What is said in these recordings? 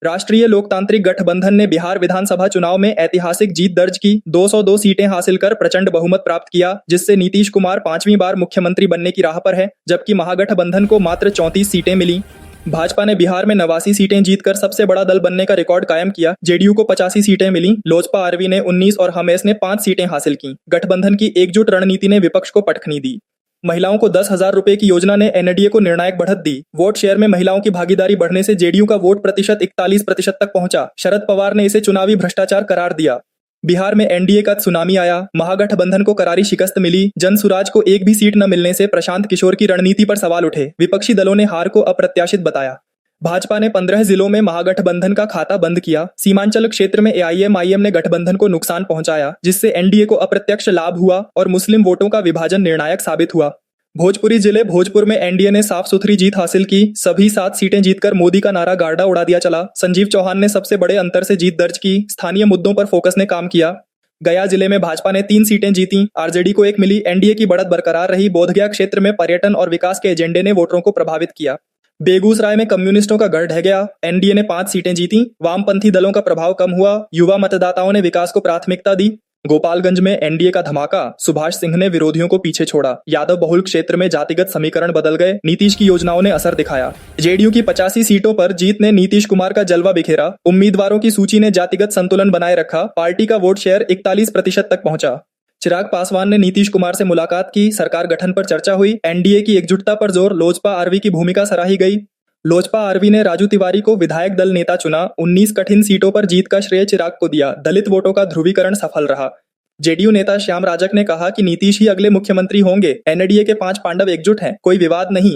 राष्ट्रीय लोकतांत्रिक गठबंधन ने बिहार विधानसभा चुनाव में ऐतिहासिक जीत दर्ज की, 202 सीटें हासिल कर प्रचंड बहुमत प्राप्त किया, जिससे नीतीश कुमार 5वीं बार मुख्यमंत्री बनने की राह पर है, जबकि महागठबंधन को मात्र 34 सीटें मिली। भाजपा ने बिहार में 89 सीटें जीतकर सबसे बड़ा दल बनने का रिकॉर्ड कायम किया। जेडीयू को 85 सीटें मिली, लोजपा आरवी ने 19 और हमेस ने 5 सीटें हासिल की। गठबंधन की एकजुट रणनीति ने विपक्ष को पटखनी दी। महिलाओं को 10,000 रुपए की योजना ने एनडीए को निर्णायक बढ़त दी। वोट शेयर में महिलाओं की भागीदारी बढ़ने से जेडीयू का वोट प्रतिशत 41% तक पहुंचा। शरद पवार ने इसे चुनावी भ्रष्टाचार करार दिया। बिहार में एनडीए का सुनामी आया, महागठबंधन को करारी शिकस्त मिली। जनसुराज को एक भी सीट न मिलने से प्रशांत किशोर की रणनीति पर सवाल उठे। विपक्षी दलों ने हार को अप्रत्याशित बताया। भाजपा ने 15 जिलों में महागठबंधन का खाता बंद किया। सीमांचल क्षेत्र में एआईएमआईएम ने गठबंधन को नुकसान पहुंचाया, जिससे एनडीए को अप्रत्यक्ष लाभ हुआ और मुस्लिम वोटों का विभाजन निर्णायक साबित हुआ। भोजपुरी जिले भोजपुर में एनडीए ने साफ सुथरी जीत हासिल की। सभी 7 सीटें जीतकर मोदी का नारा गार्डा उड़ा दिया चला। संजीव चौहान ने सबसे बड़े अंतर से जीत दर्ज की। स्थानीय मुद्दों पर फोकस ने काम किया। गया जिले में भाजपा ने 3 सीटें जीती, आरजेडी को 1 मिली। एनडीए की बढ़त बरकरार रही। बोधगया क्षेत्र में पर्यटन और विकास के एजेंडे ने वोटरों को प्रभावित किया। बेगूसराय में कम्युनिस्टों का गढ़ ढह गया। एनडीए ने 5 सीटें जीती। वामपंथी दलों का प्रभाव कम हुआ। युवा मतदाताओं ने विकास को प्राथमिकता दी। गोपालगंज में एनडीए का धमाका, सुभाष सिंह ने विरोधियों को पीछे छोड़ा। यादव बहुल क्षेत्र में जातिगत समीकरण बदल गए। नीतीश की योजनाओं ने असर दिखाया। जेडीयू की 85 सीटों पर जीत ने नीतीश कुमार का जलवा बिखेरा। उम्मीदवारों की सूची ने जातिगत संतुलन बनाए रखा। पार्टी का वोट शेयर 41% तक पहुंचा। चिराग पासवान ने नीतीश कुमार से मुलाकात की। सरकार गठन पर चर्चा हुई। एनडीए की एकजुटता पर जोर। लोजपा आरवी की भूमिका सराही गई। लोजपा आरवी ने राजू तिवारी को विधायक दल नेता चुना। 19 कठिन सीटों पर जीत का श्रेय चिराग को दिया। दलित वोटों का ध्रुवीकरण सफल रहा। जेडीयू नेता श्याम राजक ने कहा कि नीतीश ही अगले मुख्यमंत्री होंगे। एनडीए के 5 पांडव एकजुट हैं, कोई विवाद नहीं।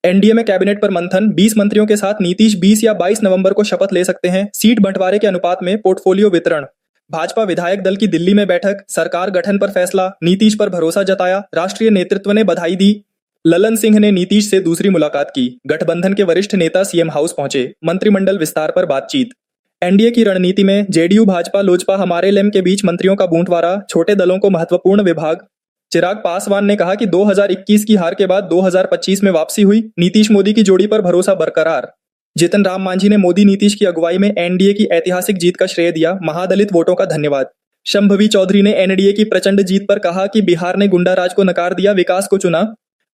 एनडीए में कैबिनेट पर मंथन। 20 मंत्रियों के साथ नीतीश 20 या 22 नवंबर को शपथ ले सकते हैं। सीट बंटवारे के अनुपात में पोर्टफोलियो वितरण। भाजपा विधायक दल की दिल्ली में बैठक। सरकार गठन पर फैसला। नीतीश पर भरोसा जताया। राष्ट्रीय नेतृत्व ने बधाई दी। ललन सिंह ने नीतीश से दूसरी मुलाकात की। गठबंधन के वरिष्ठ नेता सीएम हाउस पहुंचे। मंत्रिमंडल विस्तार पर बातचीत। एनडीए की रणनीति में जेडीयू, भाजपा, लोजपा, हमारे लेम के बीच मंत्रियों का बंटवारा। छोटे दलों को महत्वपूर्ण विभाग। चिराग पासवान ने कहा कि 2021 की हार के बाद 2025 में वापसी हुई। नीतीश मोदी की जोड़ी पर भरोसा बरकरार। जितन राम मांझी ने मोदी नीतीश की अगुवाई में एनडीए की ऐतिहासिक जीत का श्रेय दिया। महादलित वोटों का धन्यवाद। शंभवी चौधरी ने एनडीए की प्रचंड जीत पर कहा कि बिहार ने गुंडा राज को नकार दिया, विकास को चुना।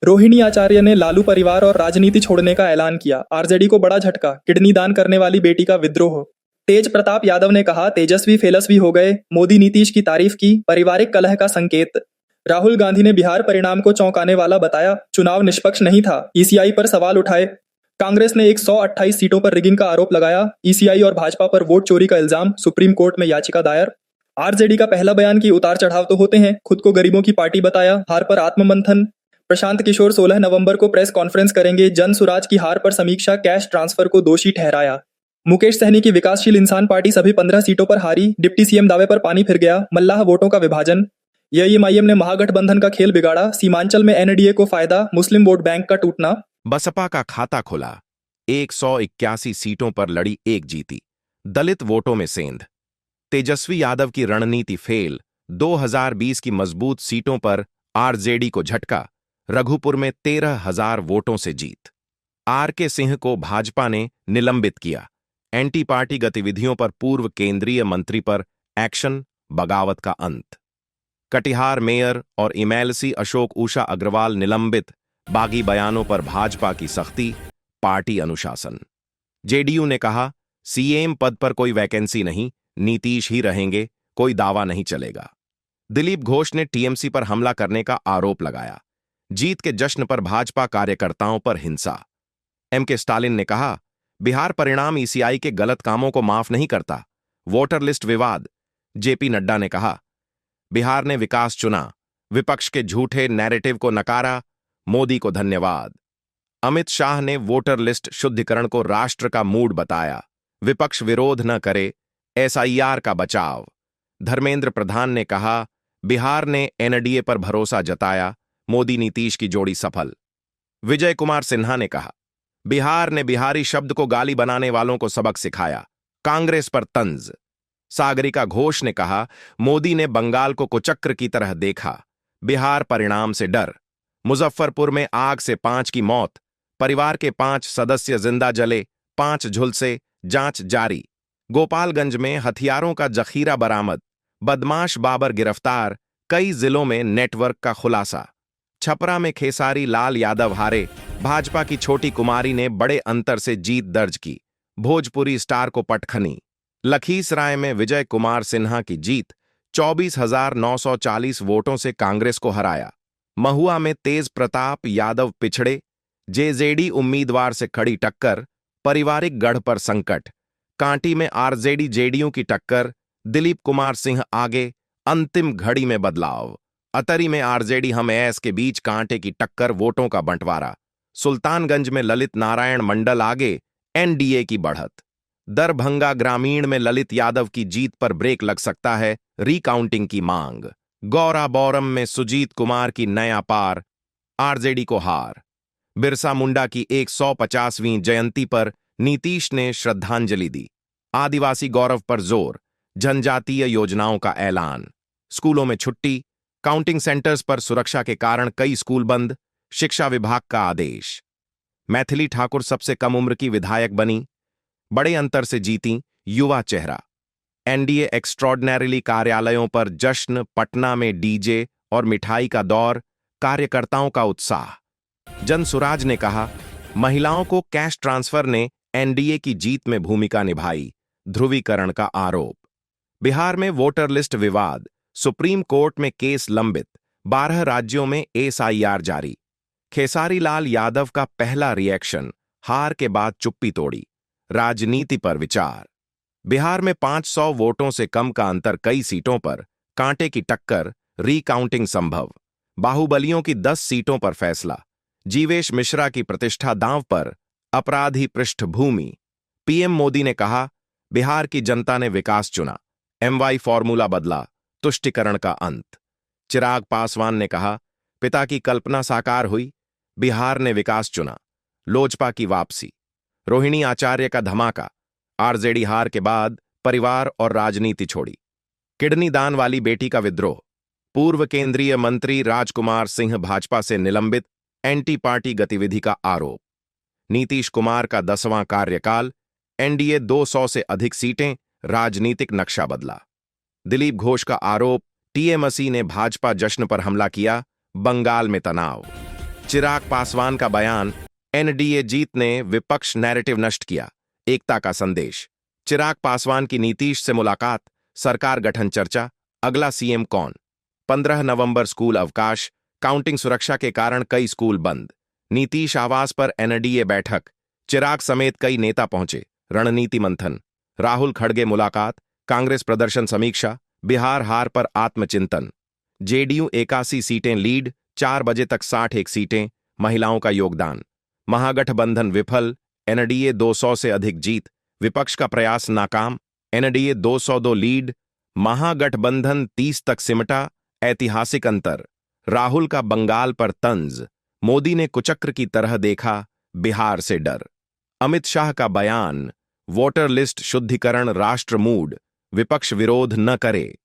रोहिणी आचार्य ने लालू परिवार और राजनीति छोड़ने का ऐलान किया। आरजेडी को बड़ा झटका। किडनी दान करने वाली बेटी का विद्रोह। तेज प्रताप यादव ने कहा तेजस्वी फेलस्वी हो गए। मोदी नीतीश की तारीफ की। पारिवारिक कलह का संकेत। राहुल गांधी ने बिहार परिणाम को चौंकाने वाला बताया। चुनाव निष्पक्ष नहीं था। ईसीआई पर सवाल उठाए। कांग्रेस ने 128 सीटों पर रिगिंग का आरोप लगाया। ईसीआई और भाजपा पर वोट चोरी का इल्जाम। सुप्रीम कोर्ट में याचिका दायर। आरजेडी का पहला बयान कि उतार चढ़ाव तो होते हैं, खुद को गरीबों की पार्टी बताया। हार पर आत्ममंथन। प्रशांत किशोर 16 नवंबर को प्रेस कॉन्फ्रेंस करेंगे। जनसुराज की हार पर समीक्षा। कैश ट्रांसफर को दोषी ठहराया। मुकेश सहनी की विकासशील इंसान पार्टी सभी 15 सीटों पर हारी। डिप्टी सीएम दावे पर पानी फिर गया। मल्लाह वोटों का विभाजन। एआईएमआईएम ने महागठबंधन का खेल बिगाड़ा। सीमांचल में एनडीए को फायदा। मुस्लिम वोट बैंक का टूटना। बसपा का खाता खुला। 181 सीटों पर लड़ी, 1 जीती। दलित वोटों में सेंध। तेजस्वी यादव की रणनीति फेल। 2020 की मजबूत सीटों पर आरजेडी को झटका। रघुपुर में 13,000 वोटों से जीत। आरके सिंह को भाजपा ने निलंबित किया। एंटी पार्टी गतिविधियों पर पूर्व केंद्रीय मंत्री पर एक्शन, बगावत का अंत। कटिहार मेयर और इमैलसी अशोक उषा अग्रवाल निलंबित। बागी बयानों पर भाजपा की सख्ती, पार्टी अनुशासन। जेडीयू ने कहा सीएम पद पर कोई वैकेंसी नहीं, नीतीश ही रहेंगे, कोई दावा नहीं चलेगा। दिलीप घोष ने टीएमसी पर हमला करने का आरोप लगाया। जीत के जश्न पर भाजपा कार्यकर्ताओं पर हिंसा। एमके स्टालिन ने कहा बिहार परिणाम ईसीआई के गलत कामों को माफ नहीं करता। वोटर लिस्ट विवाद। जेपी नड्डा ने कहा बिहार ने विकास चुना, विपक्ष के झूठे नैरेटिव को नकारा, मोदी को धन्यवाद। अमित शाह ने वोटर लिस्ट शुद्धिकरण को राष्ट्र का मूड बताया, विपक्ष विरोध न करे, एसआईआर का बचाव। धर्मेंद्र प्रधान ने कहा बिहार ने एनडीए पर भरोसा जताया, मोदी नीतीश की जोड़ी सफल। विजय कुमार सिन्हा ने कहा बिहार ने बिहारी शब्द को गाली बनाने वालों को सबक सिखाया, कांग्रेस पर तंज। सागरिका घोष ने कहा मोदी ने बंगाल को कुचक्र की तरह देखा, बिहार परिणाम से डर। मुजफ्फरपुर में आग से 5 की मौत, परिवार के 5 सदस्य जिंदा जले, 5 झुलसे, जांच जारी। गोपालगंज में हथियारों का जखीरा बरामद, बदमाश बाबर गिरफ्तार, कई जिलों में नेटवर्क का खुलासा। छपरा में खेसारी लाल यादव हारे, भाजपा की छोटी कुमारी ने बड़े अंतर से जीत दर्ज की। भोजपुरी स्टार को पटखनी। लखीसराय में विजय कुमार सिन्हा की जीत, 24,940 वोटों से कांग्रेस को हराया। महुआ में तेज प्रताप यादव पिछड़े, जेजेडी उम्मीदवार से खड़ी टक्कर, पारिवारिक गढ़ पर संकट। कांटी में आरजेडी जेडीयू की टक्कर, दिलीप कुमार सिंह आगे, अंतिम घड़ी में बदलाव। अतरी में आरजेडी हम एस के बीच कांटे की टक्कर, वोटों का बंटवारा। सुल्तानगंज में ललित नारायण मंडल आगे, एनडीए की बढ़त। दरभंगा ग्रामीण में ललित यादव की जीत पर ब्रेक लग सकता है, रिकाउंटिंग की मांग। गौराबौरम में सुजीत कुमार की नया पार, आरजेडी को हार। बिरसा मुंडा की 150वीं जयंती पर नीतीश ने श्रद्धांजलि दी। आदिवासी गौरव पर जोर, जनजातीय योजनाओं का ऐलान। स्कूलों में छुट्टी, काउंटिंग सेंटर्स पर सुरक्षा के कारण कई स्कूल बंद, शिक्षा विभाग का आदेश। मैथिली ठाकुर सबसे कम उम्र की विधायक बनी, बड़े अंतर से जीती, युवा चेहरा। एनडीए एक्स्ट्रॉर्डनरीली कार्यालयों पर जश्न, पटना में डीजे और मिठाई का दौर, कार्यकर्ताओं का उत्साह। जनसुराज ने कहा, महिलाओं को कैश ट्रांसफर ने एनडीए की जीत में भूमिका निभाई, ध्रुवीकरण का आरोप। बिहार में वोटर लिस्ट विवाद, सुप्रीम कोर्ट में केस लंबित, 12 राज्यों में एसआईआर जारी। खेसारी लाल यादव का पहला रिएक्शन, हार के बाद चुप्पी तोड़ी, राजनीति पर विचार। बिहार में 500 वोटों से कम का अंतर, कई सीटों पर कांटे की टक्कर, रीकाउंटिंग संभव। बाहुबलियों की 10 सीटों पर फैसला, जीवेश मिश्रा की प्रतिष्ठा दांव पर, अपराधी पृष्ठभूमि। पीएम मोदी ने कहा, बिहार की जनता ने विकास चुना, एमवाई फॉर्मूला बदला, तुष्टिकरण का अंत। चिराग पासवान ने कहा, पिता की कल्पना साकार हुई, बिहार ने विकास चुना, लोजपा की वापसी। रोहिणी आचार्य का धमाका, आरजेडी हार के बाद परिवार और राजनीति छोड़ी। किडनी दान वाली बेटी का विद्रोह, पूर्व केंद्रीय मंत्री राजकुमार सिंह भाजपा से निलंबित, एंटी पार्टी गतिविधि का आरोप। नीतीश कुमार का 10वां कार्यकाल, एनडीए 200 से अधिक सीटें, राजनीतिक नक्शा बदला। दिलीप घोष का आरोप, टीएमसी ने भाजपा जश्न पर हमला किया, बंगाल में तनाव। चिराग पासवान का बयान, एनडीए जीत ने विपक्ष नैरेटिव नष्ट किया, एकता का संदेश। चिराग पासवान की नीतीश से मुलाकात, सरकार गठन चर्चा, अगला सीएम कौन। 15 नवंबर स्कूल अवकाश, काउंटिंग सुरक्षा के कारण कई स्कूल बंद। नीतीश आवास पर एनडीए बैठक, चिराग समेत कई नेता पहुंचे, रणनीति मंथन। राहुल खड़गे मुलाकात, कांग्रेस प्रदर्शन समीक्षा, बिहार हार पर आत्मचिंतन। जेडीयू 81 सीटें लीड, 4 बजे तक 61 सीटें, महिलाओं का योगदान। महागठबंधन विफल, एनडीए 200 से अधिक जीत, विपक्ष का प्रयास नाकाम, एनडीए 202 लीड, महागठबंधन 30 तक सिमटा, ऐतिहासिक अंतर। राहुल का बंगाल पर तंज, मोदी ने कुचक्र की तरह देखा, बिहार से डर। अमित शाह का बयान, वोटर लिस्ट शुद्धिकरण राष्ट्र मूड, विपक्ष विरोध न करे।